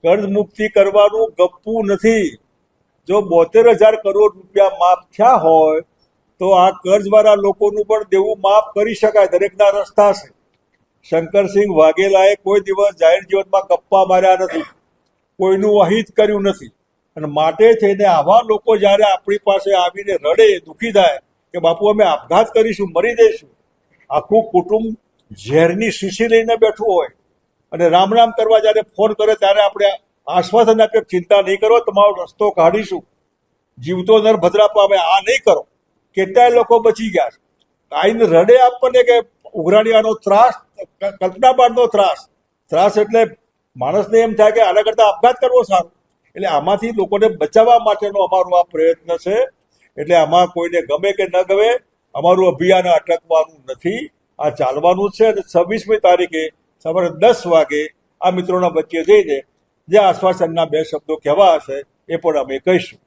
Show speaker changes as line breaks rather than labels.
કર્જ મુક્તિ કરવાનું ગપ્પું નથી. જો 72,000 કરોડ રૂપિયા માફ થયા હોય તો આ કર્જવાળા લોકોનું પણ દેવું માફ કરી શકાય. દરેકના રસ્તા છે. શંકરસિંહ વાઘેલાએ કોઈ દિવસ જાહેર જીવનમાં ગપ્પા માર્યા નથી, કોઈનું અહિત કર્યું નથી. અને માટે થઈને આવા લોકો જ્યારે આપણી પાસે આવીને રડે, દુઃખી થાય કે બાપુ અમે આપઘાત કરીશું, મરી જઈશું, આખું કુટુંબ ઝેરની શીશી લઈને બેઠું હોય અને રામ રામ કરવા જ્યારે ફોન કરે ત્યારે આપણે આશ્વાસન આપીએ, ચિંતા નહીં કરો, તમારો રસ્તો કાઢીશું, જીવતો નર ભદ્રા પામે, આ નહીં કરો. કેટલાય લોકો બચી ગયા છે. આઈને રડે આપણને કે ઉઘરાણીયાનો ત્રાસ, કલ્પના બારનો ત્રાસ એટલે માણસને એમ થાય કે આના કરતાં આપઘાત કરવો સારો. એટલે આમાંથી લોકોને બચાવવા માટેનો અમારો આ પ્રયત્ન છે. એટલે આમાં કોઈને ગમે કે ન ગમે, અમારું અભિયાન અટકવાનું નથી, આ ચાલવાનું છે. અને 26મી તારીખે સવારે 10 વાગે આ મિત્રોના વચ્ચે જઈને જે આશ્વાસનના 2 શબ્દો કહેવા હશે એ પણ અમે કહીશું.